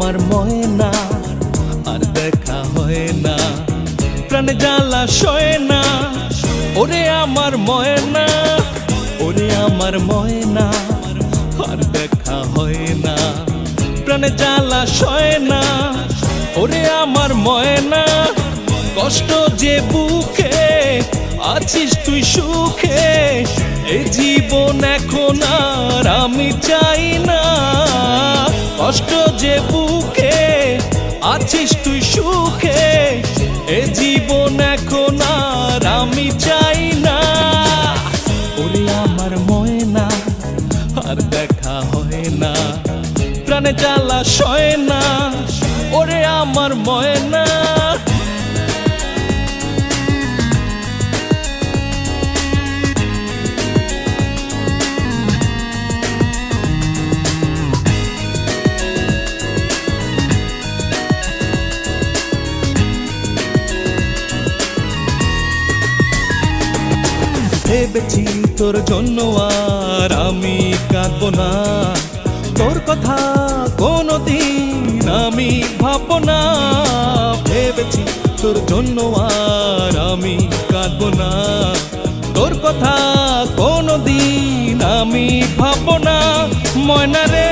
আমার ময়না আর দেখা হয় না, প্রাণে জ্বালা সয় না। ওরে আমার ময়না, ওরে আমার ময়না আর দেখা হয় না, প্রাণে জ্বালা সয় না। ওরে আমার ময়না, কষ্ট যে বুকে আছিস তুই সুখে, এই জীবন এখন আর আমি চাই না। কষ্ট যে বুকে আছিস তুই সুখে, এই জীবন এখন আর আমি চাই না। ওরে আমার ময়না আর দেখা হয় না, প্রাণে জ্বালা সয় না। ওরে আমার ময়না, ভেবেছি তোর জন্য আর আমি কাঁদবো না, তোর কথা কোনোদিন আমি ভাববো না। ভেবেছি তোর জন্য আর আমি কাঁদবো না, তোর কথা কোনোদিন আমি ভাববো না। ময়না রে,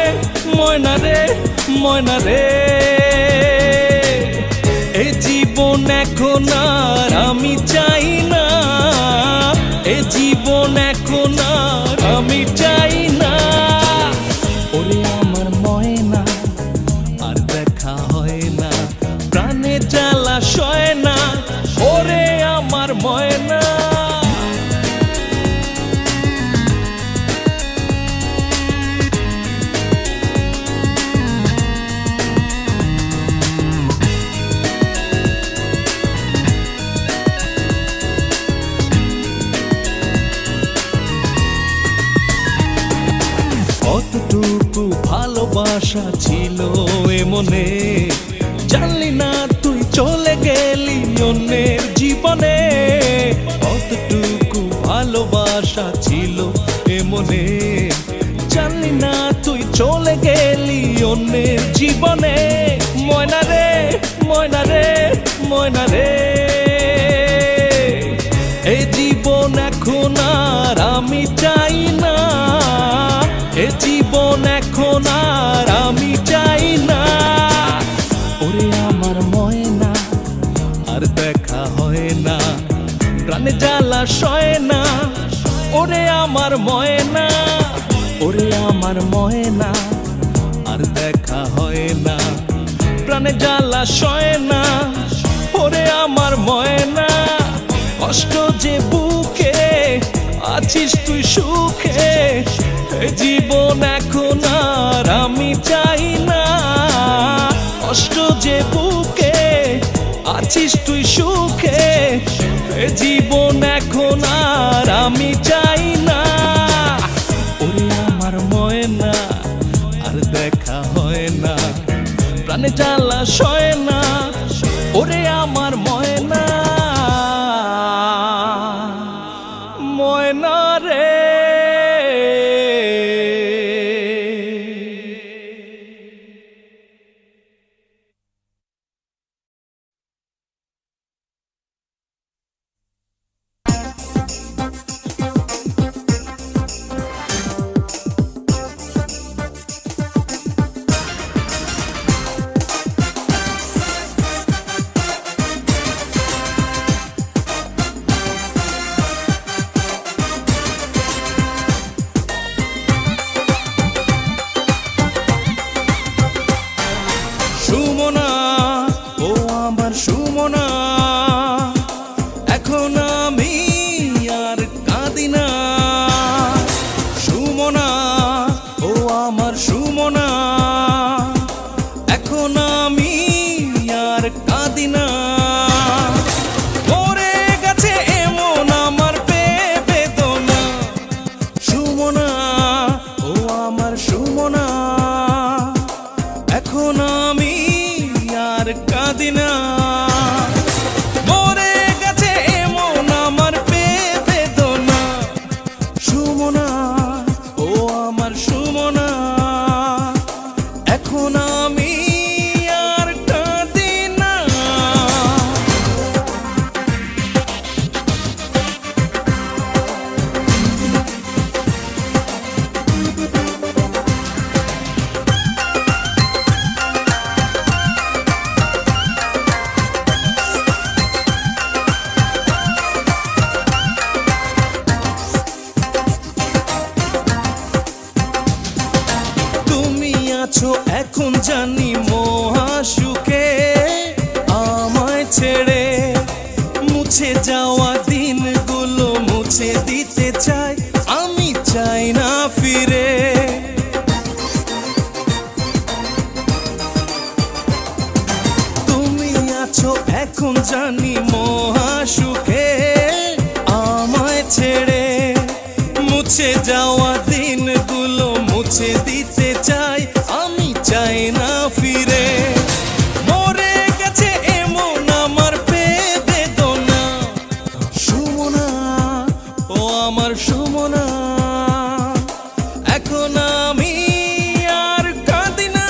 ময়না রে, ময়না রে, এই জীবন এখন আর আমি চাই না, এ জীবন এখন আর আমি চাই না। ওরে আমার ময়না আর দেখা হয় না, প্রাণে জ্বালা সয় না। ওরে আমার ময়না, কতটুকু ভালোবাসা ছিল এ মনে, জানলি না তুই চলে গেলি অন্যের জীবনে। কতটুকু ভালোবাসা ছিল এ মনে, জানলি না তুই চলে গেলি অন্যের জীবনে। ময়না রে, ময়না রে, ময়না রে, এই জীবন এখন আর আমি চাই না, এ জীবন এখন আর আমি চাই না। ওরে আমার ময়না আর দেখা হয় না, প্রাণে জ্বালা সয় না। ওরে আমার ময়না, ওরে আমার ময়না আর দেখা হয় না, প্রাণে জ্বালা সয় না। ওরে আমার ময়না, কষ্ট যে বুকে আছিস তুই সুখে, জীবন এখন আর আমি চাই না। কষ্ট যে বুকে আছিস তুই সুখে, জীবন এখন আর আমি চাই না। ওরে আমার ময়না আর দেখা হয় না, প্রাণে জ্বালা সয় না। ওরে আমার ময়না, ময়না রে। আছো এখন জানি মহাসুখে, আমায় ছেড়ে মুছে যাওয়া দিনগুলো মুছে দিতে চাই, আমি চাই না ফিরে। তুমি আছো এখন জানি মহাসুখে, আমায় ছেড়ে মুছে যাওয়া দিনগুলো মুছে দিতে চাই, আমি চাই না ফিরে। মরে গেছে এমন আমার বেদনা, সুমনা ও আমার সুমনা, এখন আমি আর কাঁদি না।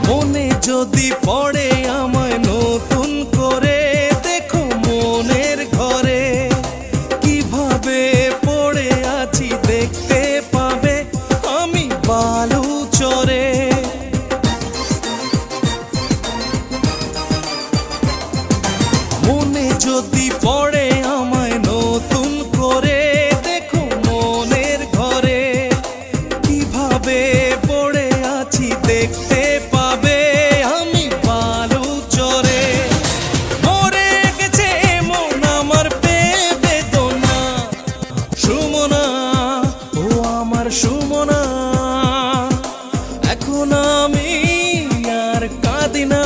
মনে যদি পড়ে আমায় নতুন করে, দেখো মনের ঘরে কিভাবে পড়ে আছি দেখতে পাবে আমি বালু চরে। মনে যদি পড়ে আমায় নতুন করে, দেখো মনের ঘরে কিভাবে পড়ে আছি দেখতে পাবে আমি বালু চরে। মরে গেছে এমন আমার বেদনা, সুমনা ও আমার সুমনা, এখন আমি আর কাঁদি না।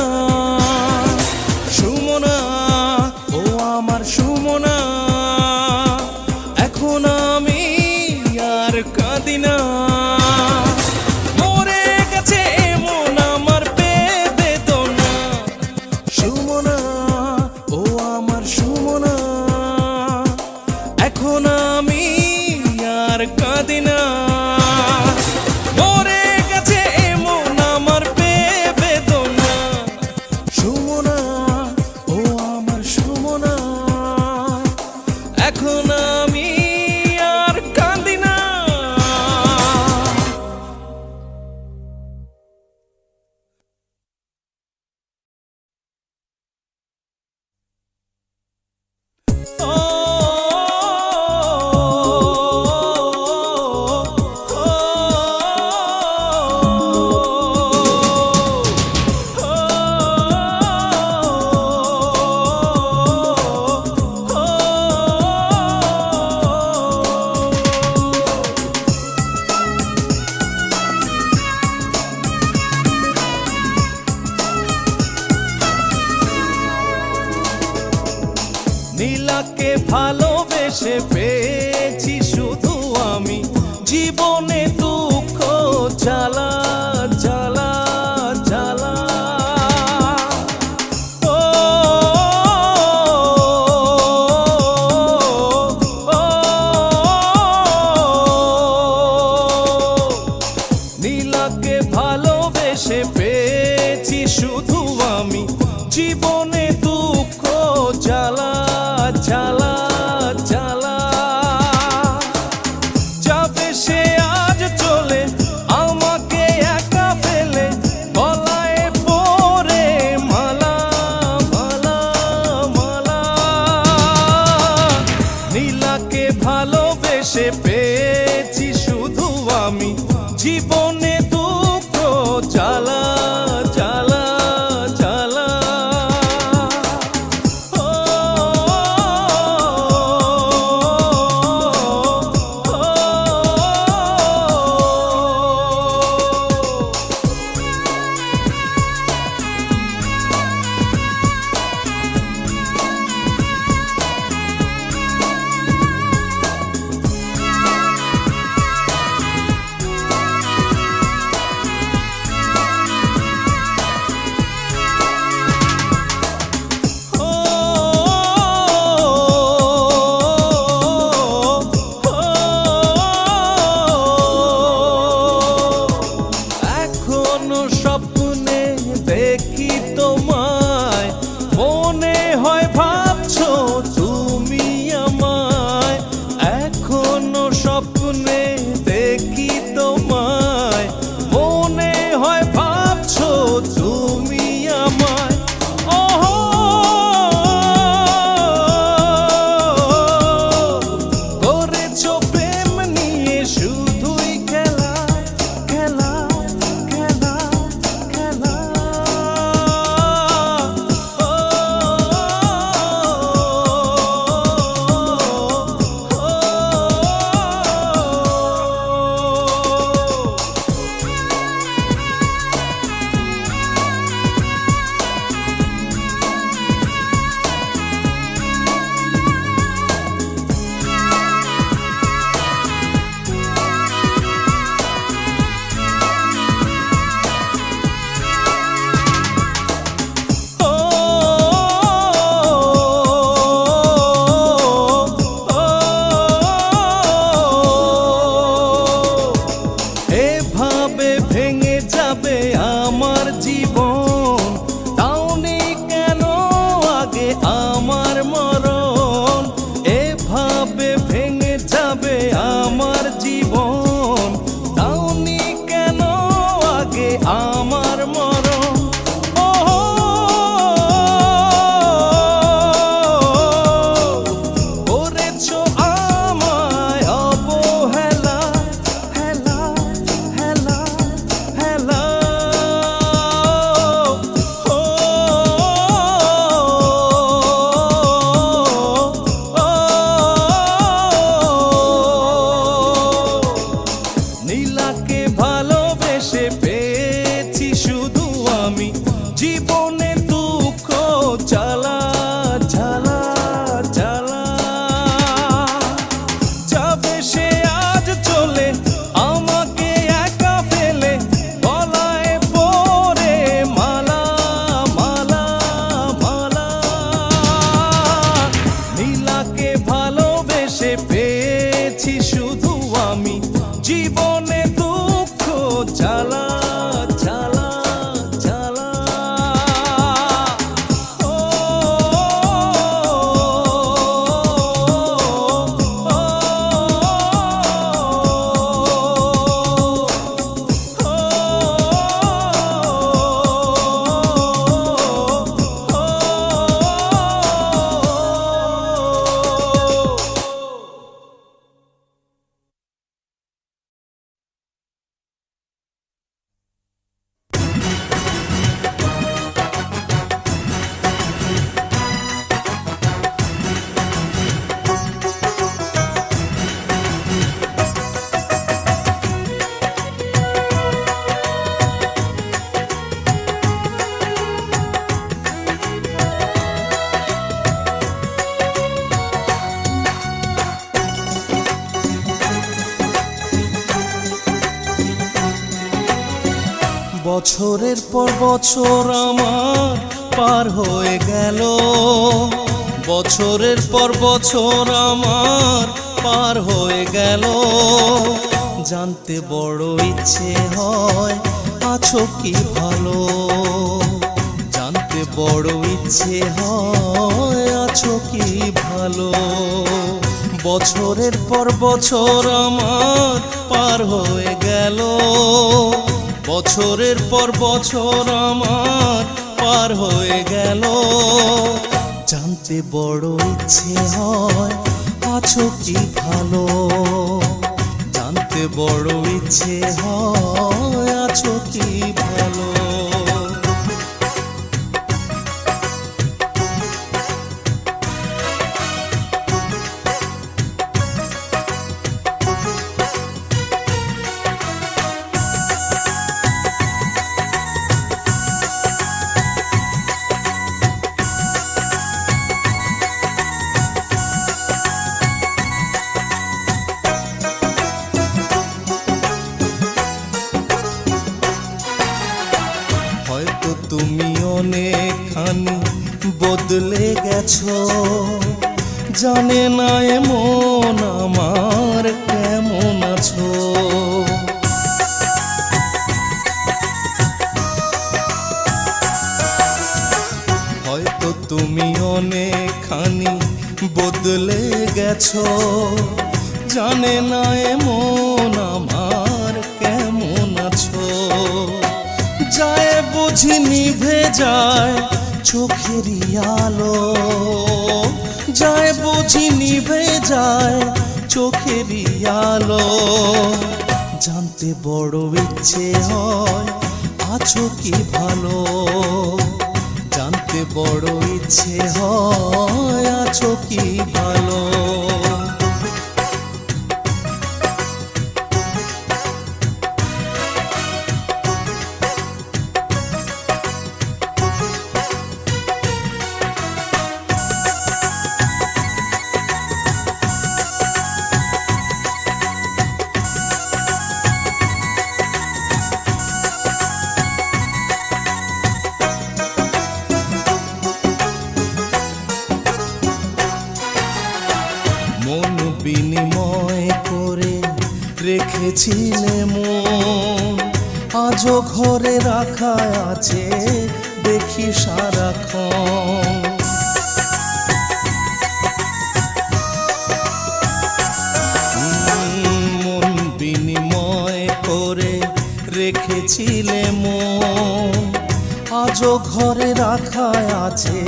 সুমনা ও আমার সুমনা, এখন আমি আর কাঁদি না। মরে গেছে এমন আমার বেদনা, সুমনা ও আমার সুমনা, এখন আমি আর কাঁদি না। মরে গেছে এমন আমার বেদনা, সুমনা ও আমার সুমনা, এখন আমি আর কাঁদি না। নীলাকে ভালোবেসে পেয়েছি শুধু আমি, জীবনে দুঃখ জ্বালা জ্বালা জ্বালা। ও, ও, নীলাকে ভালোবেসে পেয়েছি শুধু আমি, জীবনে দুঃখ জ্বালা জ্বালা জ্বালা। যাবে সে আজ চলে আমাকে একা ফেলে, গলায় পরে মালা মালা মালা। নীলাকে ভালোবেসে পেয়েছি শুধু আমি, জীবনে দুঃখ জ্বালা জ্বালা জ্বালা। স্বপ্নে দেখি তোমায়, মনে হয় জীবনে দুঃখ জ্বালা জ্বালা জ্বালা। যাবে সে আজ চলে আমাকে একা ফেলে, গলায় পরে মালা মালা মালা। নীলাকে ভালোবেসে পেয়েছি শুধু আমি, জীবনে দুঃখ জ্বালা জ্বালা জ্বালা। ও, বছরের পর বছর আমার পার হয়ে গেল, বছরের পর বছর আমার পার হয়ে গেল। জানতে বড় ইচ্ছে হয় আছো কি ভালো, জানতে বড় ইচ্ছে হয় আছো কি ভালো। বছরের পর বছর আমার পার হয়ে গেল, বছরের পর বছর আমার পার হয়ে গেল। জানতে বড় ইচ্ছে হয় আছো কি ভালো, জানতে বড় ইচ্ছে হয় আছো কি ভালো। হয়তো তুমি অনেকখানি বদলে গেছো, জানে না এমন আমার কেমন আছো। হয়তো তুমি অনেকখানি বদলে গেছো, জানে না এমন আমার কেমন আছো। যায় বুঝি নিভে যায় চোখেরই আলো, যায় বুঝি নিভে যায় চোখেরই আলো। জানতে বড় ইচ্ছে হয় আছো কি ভালো, জানতে বড় ইচ্ছে হয় আছো কি ভালো। মন বিনিময় করে রেখেছিলে মন, আজও ঘরে রাখা আছে দেখি সারাক্ষণ। মন বিনিময় করে রেখেছিলে মন, আজও ঘরে রাখা আছে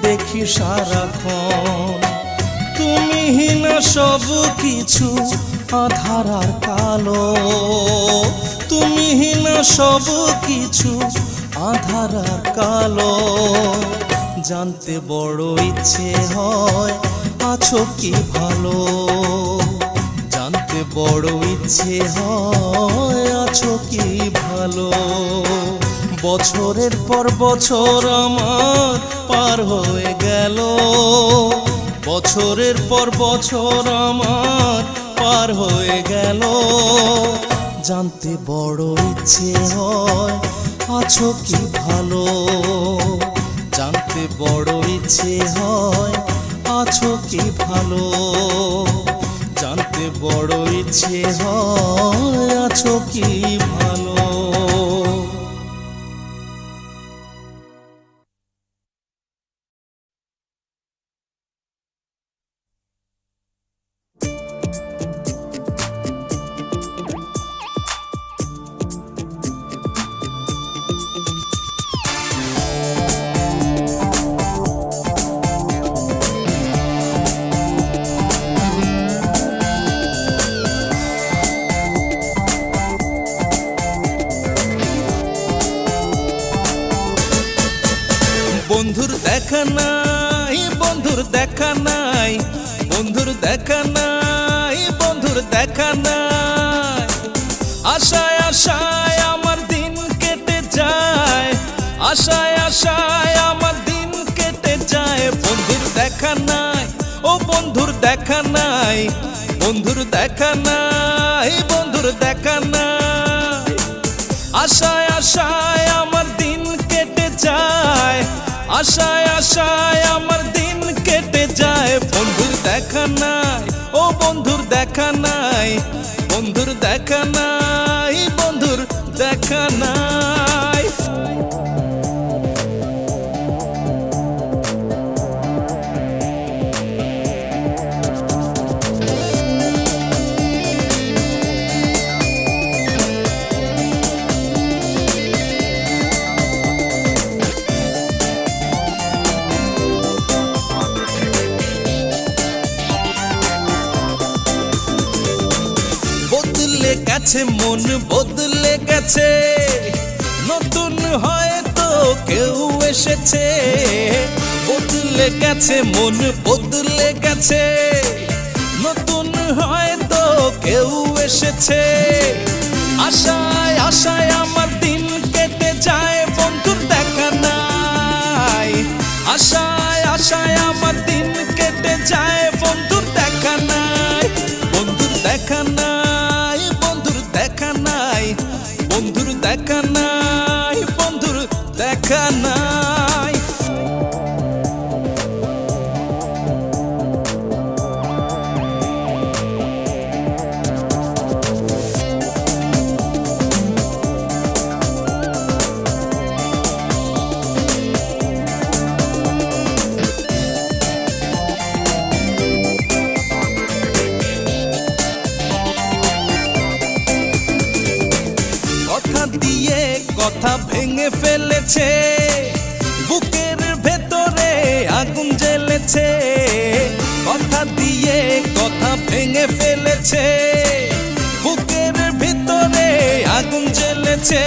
দেখি সারাক্ষণ। তুমিহীন সব কিছু আধার আর কালো, তুমিহীন সব কিছু আধার আর কালো। জানতে বড় ইচ্ছে হয় আছো কি ভালো, জানতে বড় ইচ্ছে হয় আছো কি ভালো। বছরের পর বছর আমার পার হয়ে গেল, বছরের পর বছর আমার পার হয়ে গেল। জানতে বড় ইচ্ছে হয় আছো কি ভালো, জানতে বড় ইচ্ছে হয় আছো কি ভালো, জানতে বড় ইচ্ছে হয় আছো কি ভালো। বন্ধুর দেখা নাই, বন্ধুর দেখা নাই, বন্ধুর দেখা নাই, বন্ধুর দেখা নাই। আশায় আশায় আমার দিন কেটে যায়, আশায় আশায় আমার দিন কেটে যায়। বন্ধুর দেখা নাই, ও বন্ধুর দেখা নাই, বন্ধুর দেখা নাই, বন্ধুর দেখা নাই। আশায় আশায় আমার দিন কেটে যায়, আশায় আশায় আমার দিন কেটে যায়। বন্ধুর দেখা নাই, ও বন্ধুর দেখা নাই, বন্ধুর দেখা নাই, বন্ধুর দেখা নাই। বদলে গেছে মন, বদলে গেছে, নতুন হয়তো কেউ এসেছে। বদলে গেছে মন, বদলে গেছে, নতুন হয়তো কেউ এসেছে। আশায় আশায় আমার দিন কেটে যায়, বন্ধুর দেখা নাই। আশায় আশায় আমার দিন কেটে যায়, বন্ধুর দেখা নাই, বন্ধুর দেখা নাই, বন্ধুর দেখা নাই, বন্ধুর দেখা নাই, বন্ধুর দেখা নাই। কথা দিয়ে কথা ভেঙে ফেলেছে, বুকের ভেতরে আগুন জ্বেলেছে। কথা দিয়ে কথা ভেঙে ফেলেছে, বুকের ভেতরে আগুন জ্বেলেছে।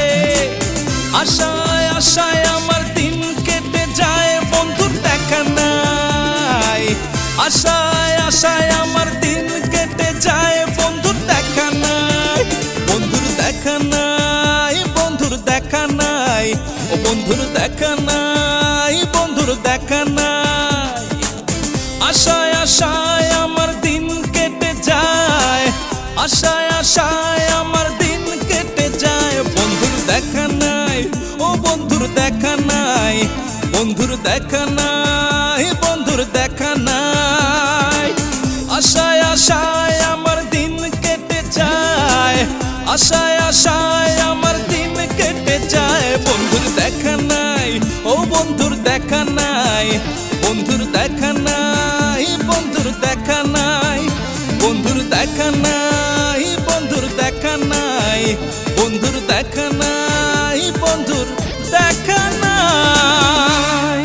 আশায় আশায় আমার দিন কেটে যায়, বন্ধুর দেখা নাই। আশায় আশায় আমার দিন কেটে যায়, বন্ধুর দেখা নাই, বন্ধুর দেখা নাই, বন্ধুর দেখা নাই, ও বন্ধুর দেখা নাই, বন্ধুর দেখা নাই। আশায় আশায় আমার দিন কেটে যায়, আশায় আশায় আমার দিন কেটে যায়। বন্ধুর দেখা নাই, ও বন্ধুর দেখা নাই, বন্ধুর দেখা নাই, বন্ধুর দেখা নাই। আশায় আশায় আমার দিন কেটে যায়, আশায় আশায় আমার দিন কেটে যায়। বন্ধুর দেখা নাই, ও বন্ধুর দেখা নাই, বন্ধুর দেখা নাই, বন্ধুর দেখা নাই, বন্ধুর দেখা নাই, বন্ধুর দেখা নাই, বন্ধুর দেখা নাই, বন্ধুর দেখা নাই।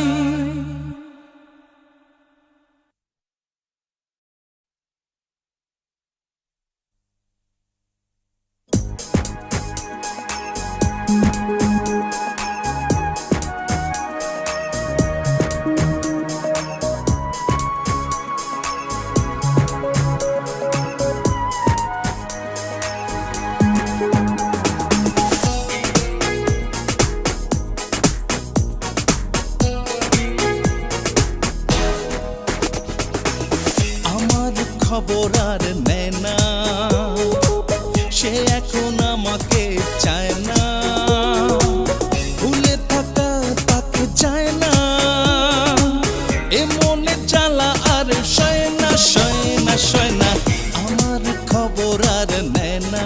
খবর আর নেয় না, সে এখন আমাকে চায় না। ভুলে থাকা তাকে চায় না, এ মনে জ্বালা আর সয় না, সয় না, সয় না। আমার খবর আর নেয় না,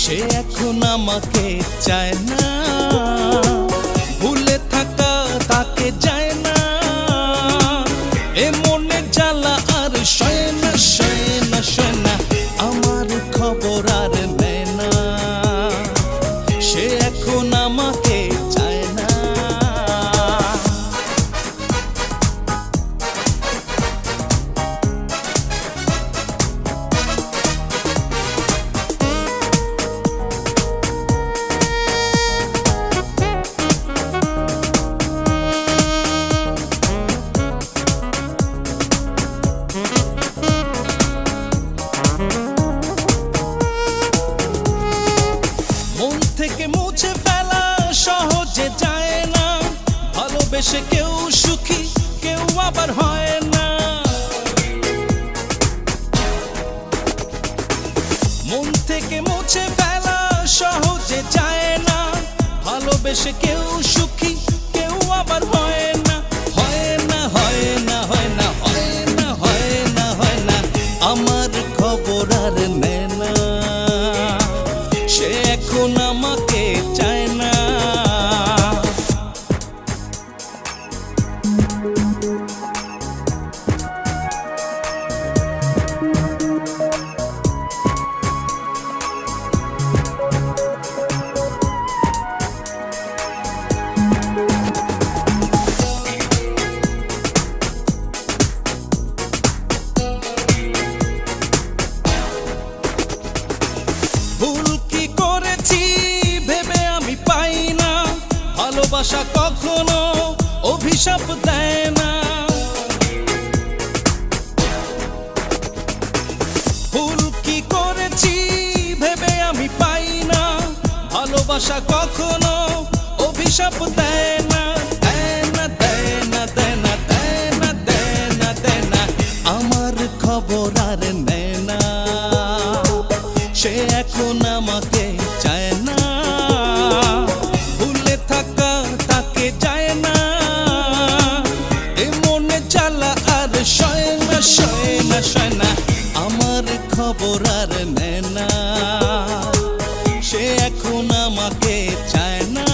সে এখন আমাকে চায় না। ভুলে থাকা তাকে যায় না, এ মনে জ্বালা আর সয় না, সয় না, সয় না। আমার খবর আর নেয় না, সে এখন আমাকে চায় না। মন থেকে মুছে ফেলা সহজে যায় না, ভালোবেসে কেউ সুখী কেউ আবার হয় না। মন থেকে মুছে ফেলা সহজে যায় না, ভালোবেসে কেউ সুখী কেউ আবার হয় না। হয় না, হয় না, হয় না, হয় না, হয় না, হয় না। আমার খবর আর নেয় না, সে এখন আমাকে চায় না। ভুল কি করেছি ভেবে আমি পাই না, ভালোবাসা কখনো অভিশাপ দেয় না। ভুল কি করেছি ভেবে আমি পাই না, ভালোবাসা কখনো অভিশাপ দেয় না। দেয় না, দেয় না, দেয় না, দেয় না, দেয় না, দেয় না। আমার খবর আর নেয় না, সে এখন আমাকে চায় না। ভুলে থাকা তাকে যায় না, এ মনে জ্বালা আর সয় না, সয় না, সয় না। আমার খবর আর নেয় না, সে এখন আমাকে চায় না।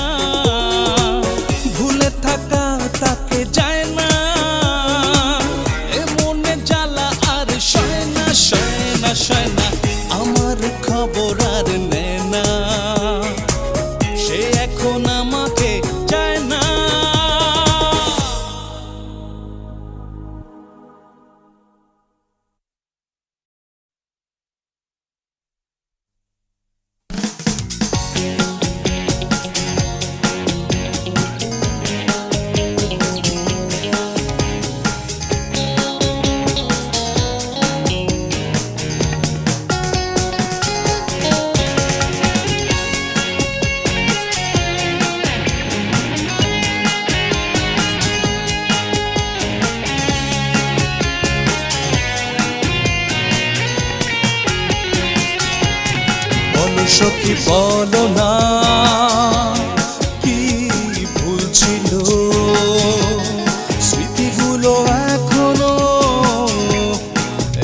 ভুলে থাকা তাকে যায় না, এ মনে জ্বালা আর সয় না, সয় না, সয় না। আমার খবর আর নেয় না, সে এখন আমাকে চায় না। সখী বলো না কি ভুল ছিল, স্মৃতিগুলো এখনো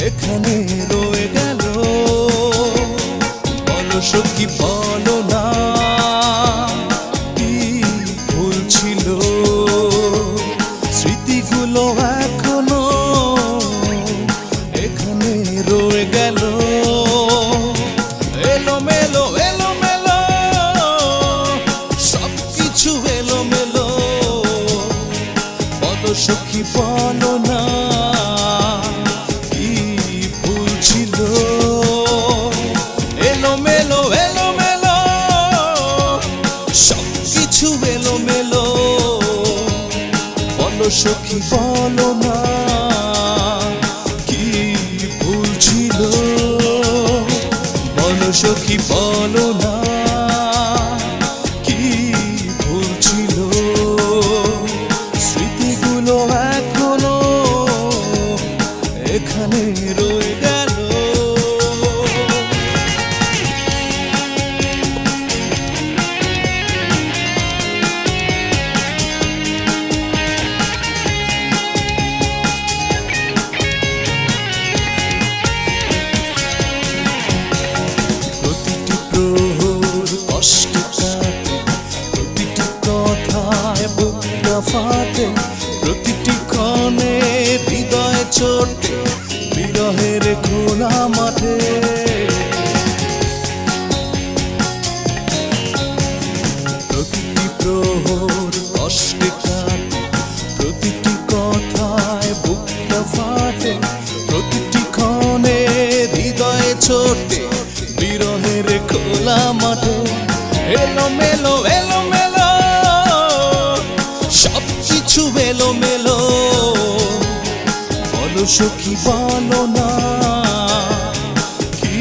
এখানে রয়ে গেল। বলো সখী বলো না কি ভুল ছিল, স্মৃতিগুলো এখনো এখানে রয়ে গেল। এলোমেলো এলোমেলো সবকিছু এলোমেলো, বলো সখী বলো না কি ভুল ছিল। এলোমেলো এলোমেলো সবকিছু এলোমেলো, বলো সখী বলো না কি ভুল ছিল। বলো সখী বলো না কি ভুল ছিল, স্মৃতিগুলো এখনো এখানে বুকটা ফাটে প্রতিটি ক্ষণে, হৃদয় চোটে বিরহের খোলা মাঠে। প্রতিটি প্রহর কষ্টে কাটে, প্রতিটি কথায় বুকটা ফাটে প্রতিটি ক্ষণে, হৃদয় ছোটে বিরহের খোলা মাঠে। এলো মেলো এলো মেলো সব কিছু এলো মেলো, বলো সখী বলো না কি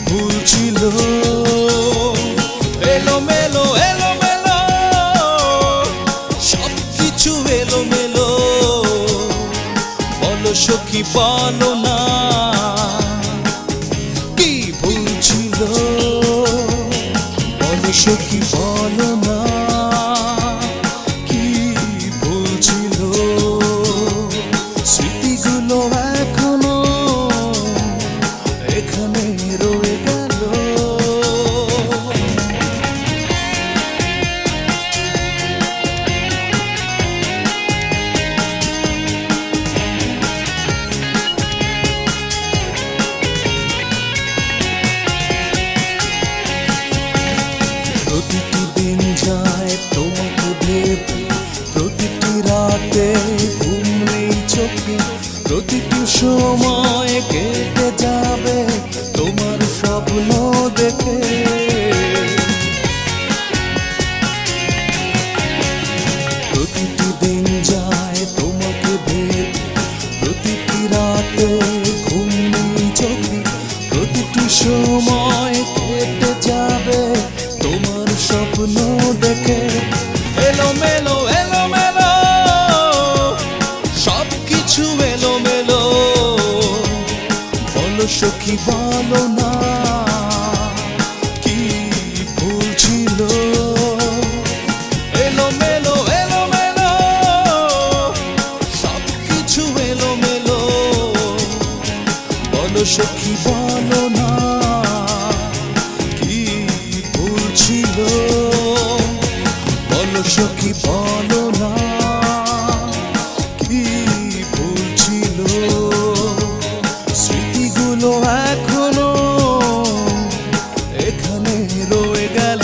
ভুল ছিল। এলো মেলো এলো মেলো সব কিছু এলো মেলো, বলো সখী বলো না কি ভুল ছিল। বলো সখী বলো না কি ভুল ছিল। স্মৃতিগুলো এখনো এখানে রয়ে গেল। প্রতিটি দিন যায় তোমাকে ভেবে, প্রতিটি রাতে ঘুম নেই চোখে, প্রতিটি সময় কেটে যাবে তোমার স্বপ্ন দেখে। প্রতিটি দিন যায় তোমাকে ভেবে, প্রতিটি রাতে ঘুম নেই চোখে, প্রতিটি সময় কেটে যাবে তোমার স্বপ্ন দেখে। এলো মেলো এলো মেলো সব কিছু এলো মেলো, বলো সখী বলো না কি ভুল ছিল। এলো মেলো এলো মেলো সব কিছু এলো মেলো, বলো সখী বলো না কি ভুল ছিল। বলো সখী বলো না কি ভুল ছিল। স্মৃতিগুলো এখনো এখানে রয়ে গেল।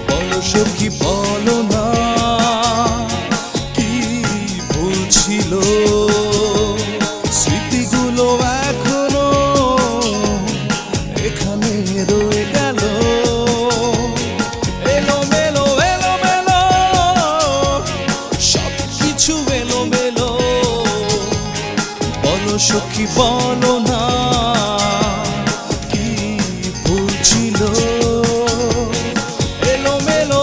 বলো সখী বলো না কি ভুল ছিল। স্মৃতিগুলো এখনো এখানে রয়ে গেল। এলো মেলো এলো মেলো সব কিছু এলো মেলো, বলো সখী বলো না কি ভুল ছিল। এলো মেলো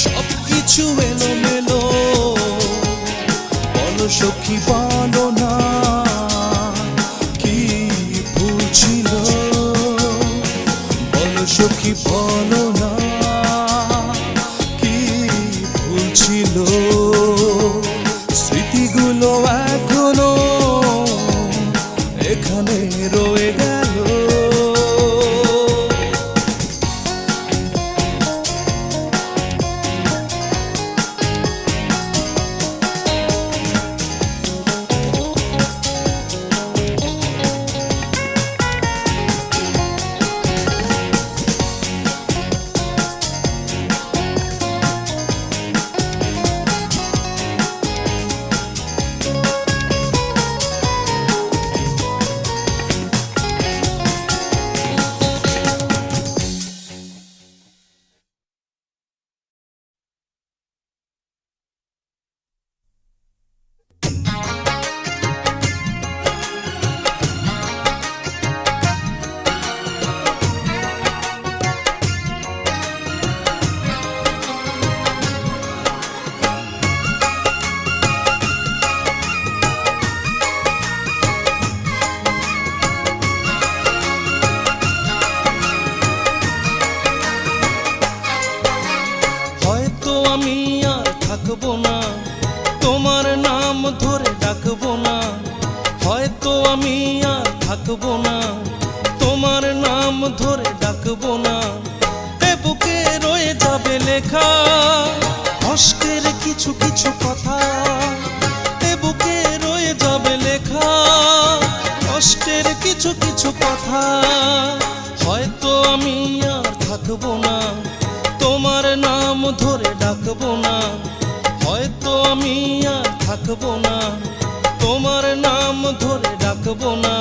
সব কিছু এলো মেলো, বলো সখী বলো না কি ভুল ছিল। বলো সখী বলো না কি ভুল ছিল। স্মৃতিগুলো এখনো যাবে লেখা কষ্টের কিছু কিছু কথা, এ বুকে রয়ে যাবে লেখা কষ্টের কিছু কিছু কথা। হয়তো আমি আর থাকবো না, তোমার নাম ধরে ডাকবো না। হয়তো আমি আর থাকবো না, তোমার নাম ধরে ডাকবো না।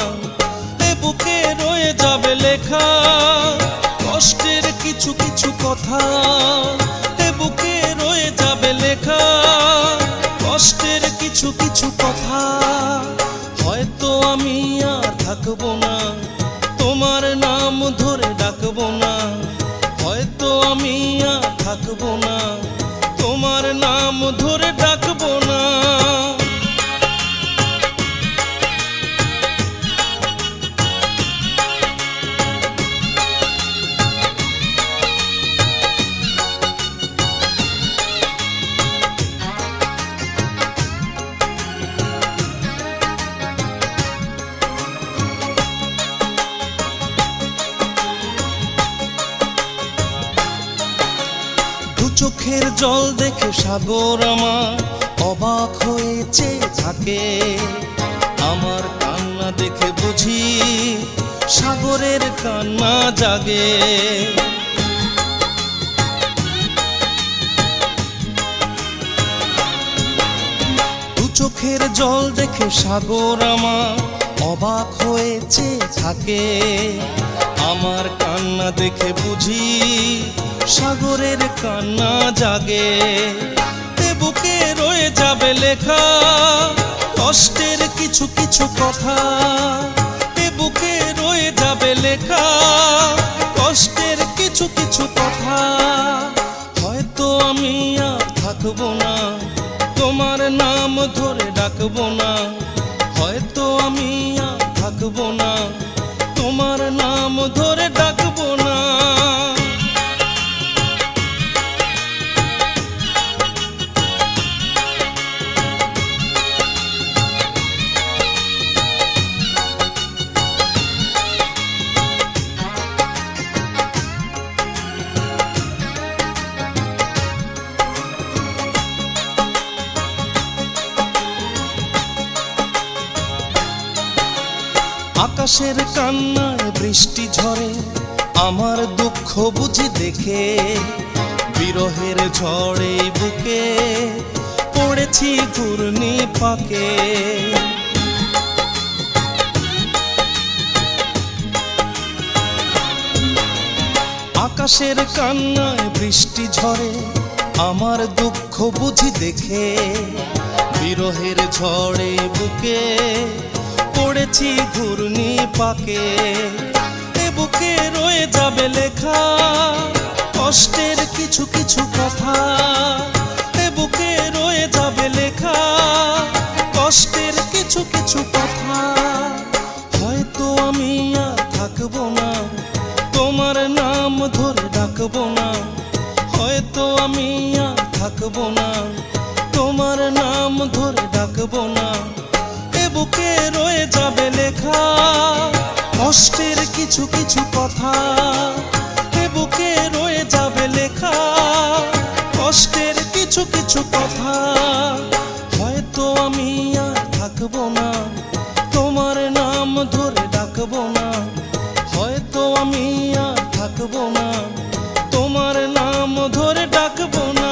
এ বুকে রয়ে যাবে লেখা কষ্টের কিছু কিছু কথা, এ বুকে রয়ে যাবে লেখা কষ্টের কিছু কিছু কথা। হয়তো আমি আর থাকবো না, তোমার নাম ধরে ডাকবো না। হয়তো আমি আর থাকবো না, তোমার নাম ধরে ডাকবো না। চোখের জল দেখে সাগর আমার অবাক হয়েছে থাকে। আমার কান্না দেখে বুঝি সাগরের কান্না জাগে। দু চোখের জল দেখে সাগর আমার অবাক হয়েছে থাকে। আমার কান্না দেখে বুঝি সাগরের কান্না জাগে। এ বুকে রয়ে যাবে লেখা কষ্টের কিছু কিছু কথা, এ বুকে রয়ে যাবে লেখা কষ্টের কিছু কিছু কথা। হয়তো আমি আর থাকবো না, তোমার নাম ধরে ডাকবো না। হয়তো আমি আর থাকবো না, তোমার নাম ধরে ডাকবো না। আকাশের কান্নায় বৃষ্টি ঝরে আমার দুঃখ বুঝি দেখে। বিরহের ঝড়ে বুকে পড়েছি ঘূর্ণি পাকে। আকাশের কান্নায় বৃষ্টি ঝরে আমার দুঃখ বুঝি দেখে। বিরহের ঝড়ে বুকে পড়েছি ঘূর্ণি পাকে। এ বুকে রয়ে যাবে লেখা কষ্টের কিছু কিছু কথা, এ বুকে রয়ে যাবে লেখা কষ্টের কিছু কিছু কথা। হয়তো আমি আর থাকবো না, তোমার নাম ধরে ডাকবো না। হয়তো আমি আর থাকবো না, তোমার নাম ধরে ডাকবো না। বুকে রয়ে যাবে লেখা কষ্টের কিছু কিছু কথা, এ বুকে রয়ে যাবে লেখা কষ্টের কিছু কিছু কথা। হয়তো আমি আর থাকবো না, তোমার নাম ধরে ডাকবো না। হয়তো আমি আর থাকবো না, তোমার নাম ধরে ডাকবো না।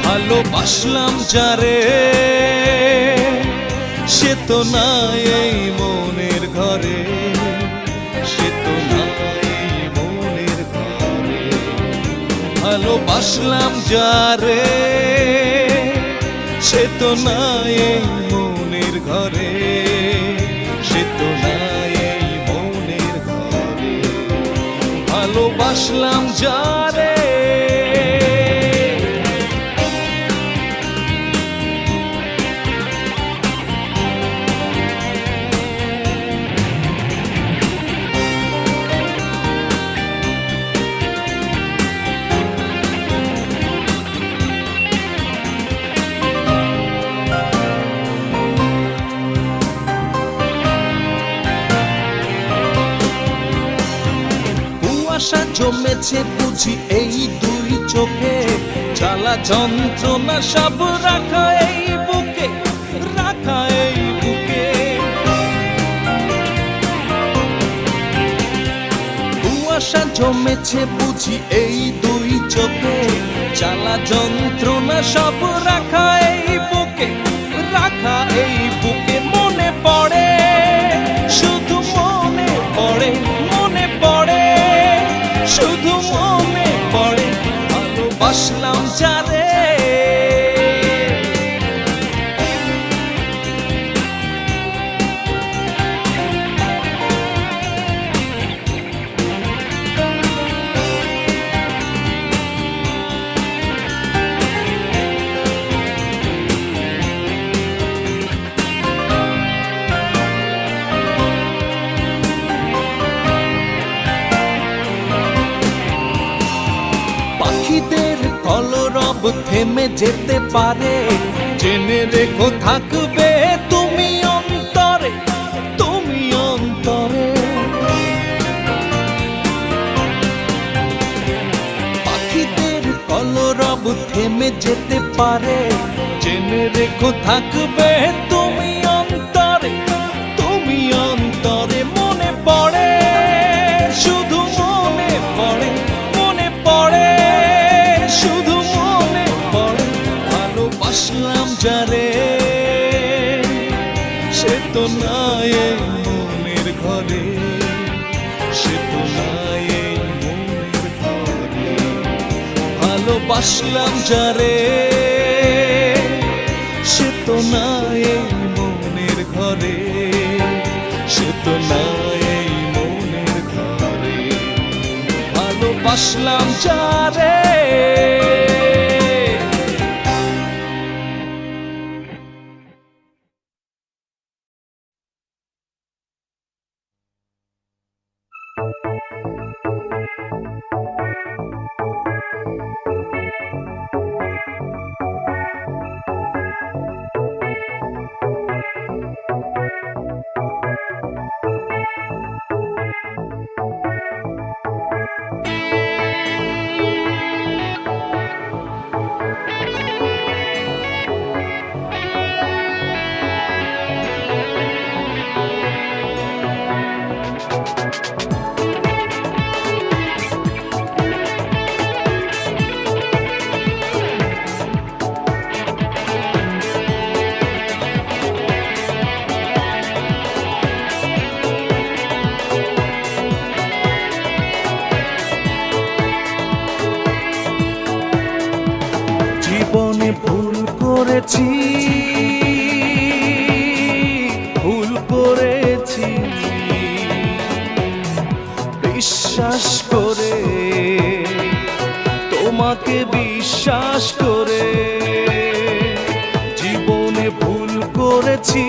ভালোবাসলাম যারে সে তো নাই এই মনের ঘরে, সে তো নাই মনের ঘরে। ভালোবাসলাম যারে সে তো নাই এই মনের ঘরে, সে তো নাই এই মনের ঘরে। ভালোবাসলাম যারে আশা জমেছে বুঝি এই দুই চোখে জ্বালা যন্ত্রণা সব রাখা এই বুকে রাখা এই বুকে কুয়াশা জমেছে বুঝি এই দুই চোখে জ্বালা যন্ত্রণা সব রাখা এই বুকে রাখা এই বুকে মনে পড়ে শুধু মনে পড়ে মনে পড়ে শুধু মনে পড়ে ভালোবাসলাম যারে পাখিদের কলরব থেমে যেতে পারে জেনে রেখো থাকবে তুমি অন্তরে তুমি অন্তরে পাখিদের কলরব থেমে যেতে পারে জেনে রেখো থাকবে তুমি অন্তরে তুমি অন্তরে মনে পড়ে শুধু মনে পড়ে মনে পড়ে শুধু মনে পড়ে ভালোবাসলাম যারে সে তো নাই এই মনের ঘরে সে তো নাই এই মনের ঘরে ভালোবাসলাম যারে সে তো নাই এই মনের ঘরে সে তো নাই এই মনের ঘরে ভালোবাসলাম যারে জীবনে ভুল করেছি ভুল করেছি বিশ্বাস করে তোমাকে বিশ্বাস করে জীবনে ভুল করেছি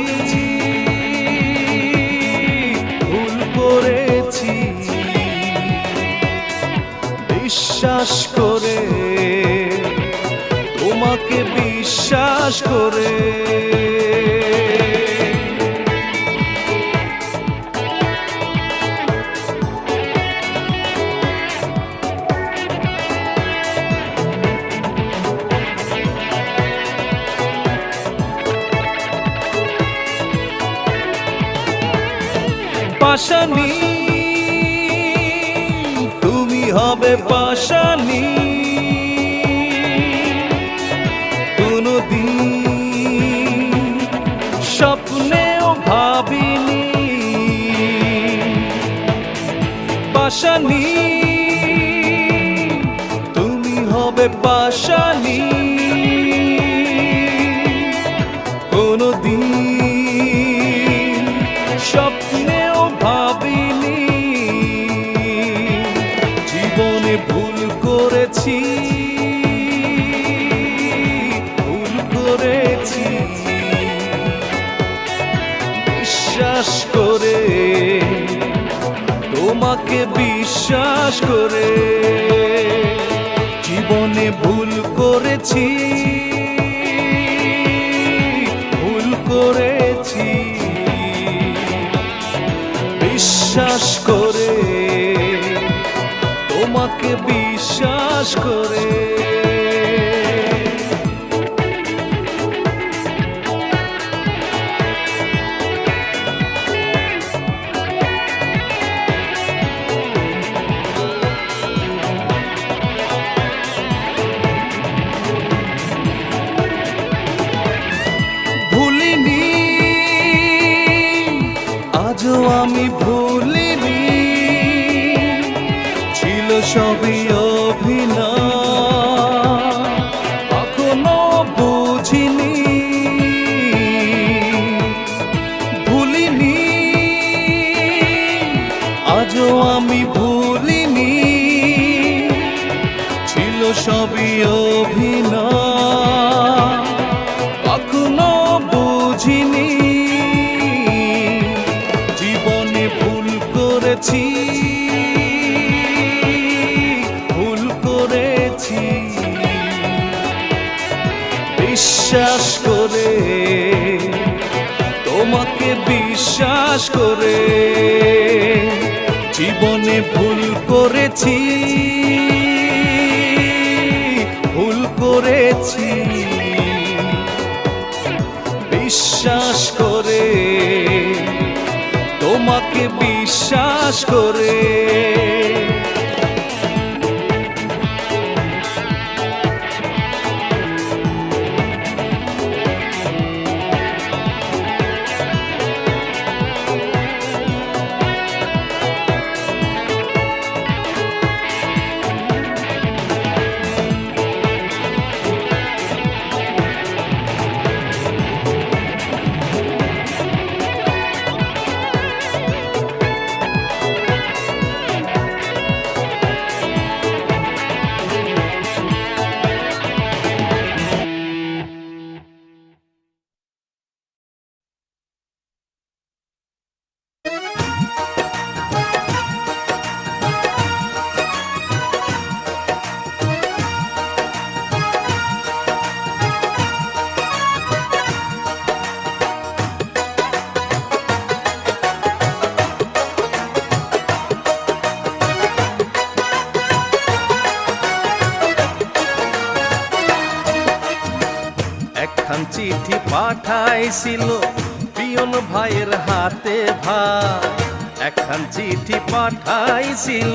ভুল করেছি বিশ্বাস করে তোমাকে বিশ্বাস করে পাশানি তুমি হবে পাশানি কোনদিন স্বপ্নেও ভাবিনি পাশানি তুমি হবে পাশানি কোনদিন স্বপ্নেও ভাবিনি জীবন করেছি, ভুল করেছি বিশ্বাস করে, তোমাকে বিশ্বাস করে। জীবনে ভুল করেছি, ভুল করেছি বিশ্বাস করে, তোমাকে বিশ্বাস করে। ভুলিনি, আজও আমি ভুলিনি, ছিল সবই অভিনয়, কখনো বুঝিনি। ভুলিনি, আজও আমি ভুলিনি, ছিল সবই অভিনয়, কখনো বুঝিনি। জীবনে ভুল করেছি, ভুল করেছি বিশ্বাস করে, তোমাকে বিশ্বাস করে। জীবনে ভুল করেছি, ভুল করেছি বিশ্বাস করে, তোমাকে বিশ্বাস করে। একখান চিঠি পাঠাইছিল পিয়ন ভাইয়ের হাতে ভাই, একখান চিঠি পাঠাইছিল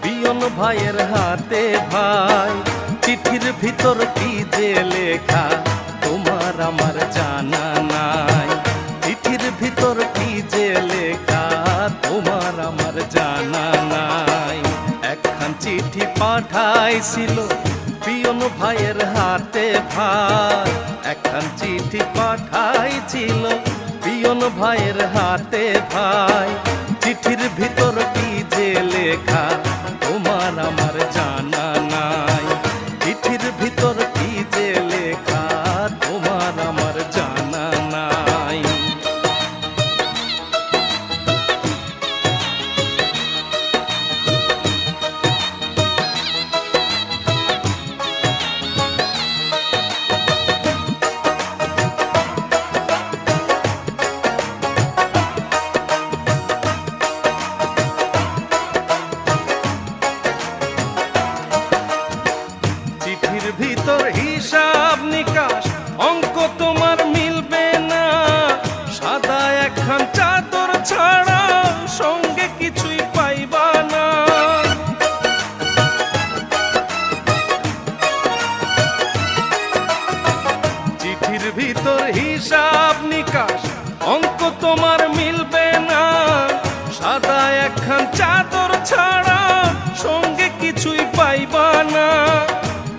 পিয়ন ভাইয়ের হাতে ভাই। চিঠির ভিতর কি যে লেখা তোমার আমার জানা নাই, চিঠির ভিতর কি যে লেখা তোমার আমার জানা নাই। একখান চিঠি পাঠাইছিল পিয়ন ভাইয়ের হাতে ভাই, একখান চিঠি পাঠাইছিল পিয়ন ভাইয়ের হাতে ভাই। চিঠির ভিতর কি যে লেখা তোমার আমার জানা নাই, চিঠির ভিতর কি যে লেখা তোমার আমার জানা নাই। চিঠির ভিতর হিসাব নিকাশ অঙ্ক তোমার মিলবে না, সাদা একখান চাদর ছাড়া সঙ্গে কিছুই পাইবা না। চিঠির ভিতর হিসাব নিকাশ অঙ্ক তোমার মিলবে না, সাদা একখান চাদর ছাড়া সঙ্গে কিছুই পাইবা না।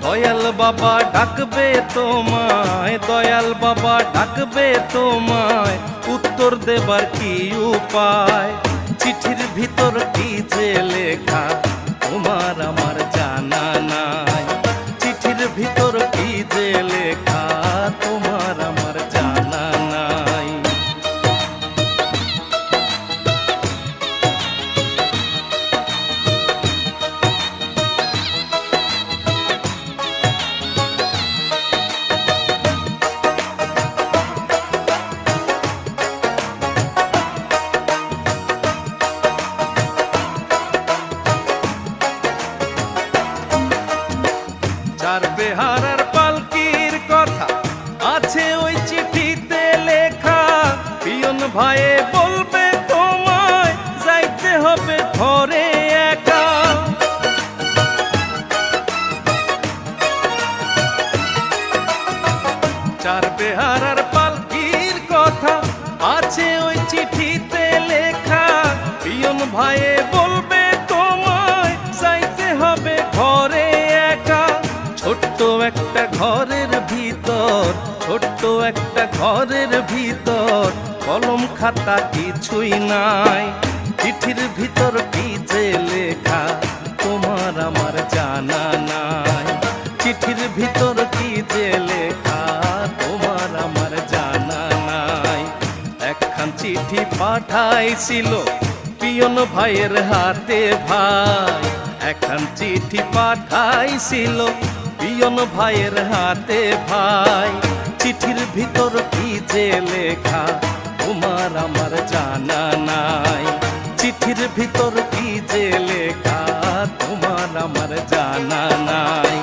দয়াল বাবা ডাকবে তোমায়, দয়াল বাবা ডাকবে তোমায়, উত্তর দেবার কি উপায়। চিঠির ভিতর কি যে লেখা তোমার আমার জানা না, ভাইয়ে বলবে তোমায় যাইতে হবে ঘরে একা। চার বেহারার পালকির কথা আছে ওই চিঠিতে লেখা। পিয়ন ভাইয়ে বলবে তোমায় যাইতে হবে ঘরে একা। ছোট্ট একটা ঘরের ভিতর, ছোট্ট একটা ঘরের ভিতর কলম খাতা কিছুই নাই। চিঠির ভিতর কি যে লেখা তোমার আমার জানা নাই। চিঠির ভিতর কি যে লেখা তোমার আমার জানা নাই। একখান চিঠি পাঠাইছিল পিয়ন ভাইয়ের হাতে ভাই। একখান চিঠি পাঠাইছিল পিয়ন ভাইয়ের হাতে ভাই। চিঠির ভিতর কি যে লেখা তোমার আমার জানা নাই। চিঠির ভিতর কি যে লেখা তোমার আমার জানা নাই।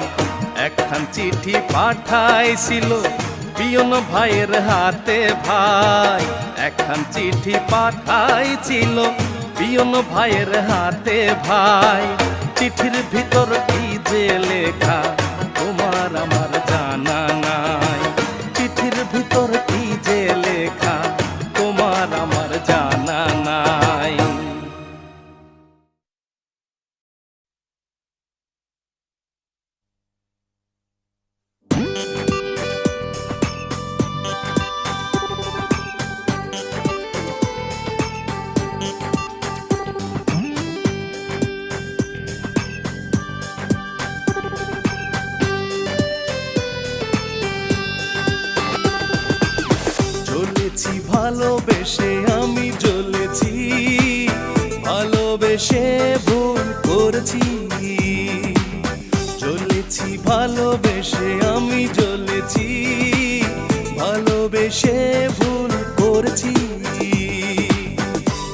একখান চিঠি পাঠাইছিল পিয়ন ভাইয়ের হাতে ভাই। একখান চিঠি পাঠাইছিল পিয়ন ভাইয়ের হাতে ভাই। চিঠির ভিতর কি যে লেখা তোমার আমার জানা নাই। চিঠির ভিতর কি যে লেখা তোমার আমার জানা নাই। জ্বলেছি ভালোবেসে আমি জ্বলেছি, ভালোবেসে ভুল করেছি। জ্বলেছি ভালোবেসে আমি জ্বলেছি, ভালোবেসে ভুল করেছি।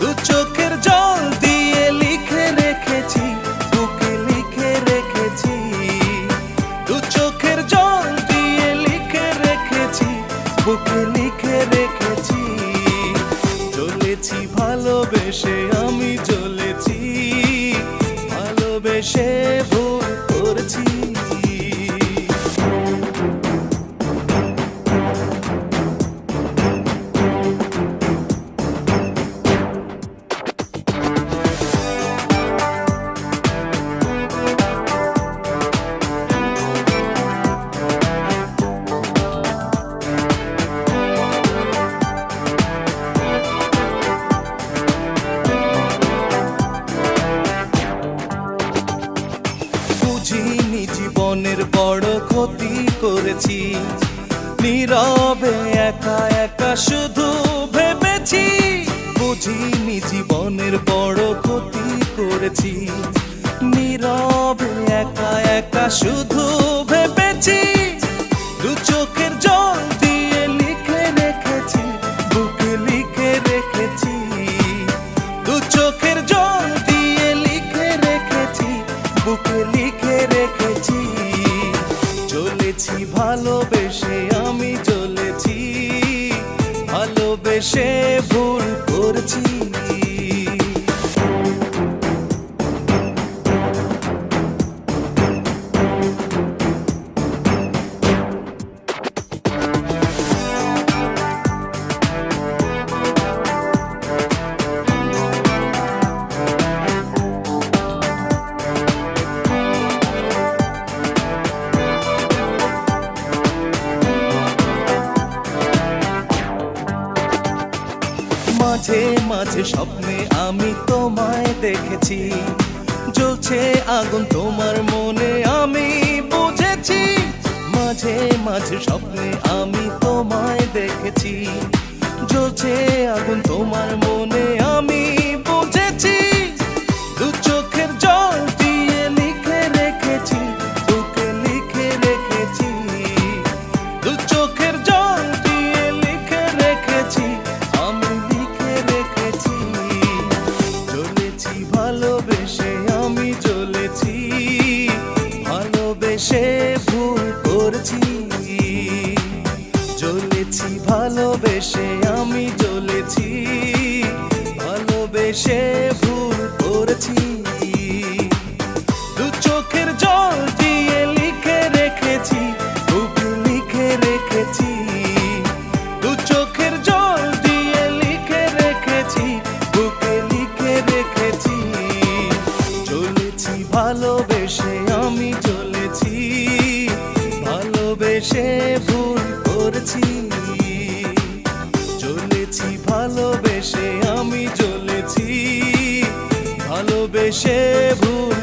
দু চোখের জল দিয়ে লিখে রেখেছি, বুকে লিখে রেখেছি। দু চোখের জল দিয়ে লিখে রেখেছি, বুকে লিখে রেখেছি। জ্বলেছি ভালোবেসে আমি জ্বলেছি, ভালোবেসে ভুল করেছি। বুঝিনি জীবনের বড় ক্ষতি করেছি, নীরবে একা একা শুধু ভেবেছি। বুঝিনি জীবনের বড় ক্ষতি করেছি, নীরবে একা একা শুধু ভেবেছি। দু চোখের জল দিয়ে লিখে রেখেছি, বুকে লিখে রেখেছি। দু চোখের জল দিয়ে লিখে রেখেছি, বুকে লিখে রেখেছি। জ্বলেছি ভালোবেসে আমি জ্বলেছি, ভালোবেসে ভুল করেছি। মাঝে মাঝে স্বপ্নে আমি তোমায় দেখেছি, জ্বলছে আগুন তোমার মনে আমি বুঝেছি। মাঝে মাঝে স্বপ্নে আমি তোমায় দেখেছি, জ্বলছে আগুন তোমার মনে আমি বুঝেছি। দু চোখের জল দিয়ে লিখে রেখেছি, বুকে লিখে রেখেছি। দু চোখের জল দিয়ে লিখে রেখেছি, আমি লিখে রেখেছি। জ্বলেছি ভালোবেসে আমি জ্বলেছি, ভালোবেসে ভুল করেছি। জ্বলেছি ভালোবেসে আমি জ্বলেছি, ভালোবেসে ভুল করেছি। দু চোখের জল দিয়ে লিখে রেখেছি, বুকে লিখে রেখেছি। দু চোখের জল দিয়ে লিখে রেখেছি, বুকে লিখে রেখেছি। চলেছি ভালোবেসে আমি চলেছি, ভালোবেসে ভুল করেছি। চলেছি ভালোবেসে আমি চলেছি, ভালোবেসে ভুল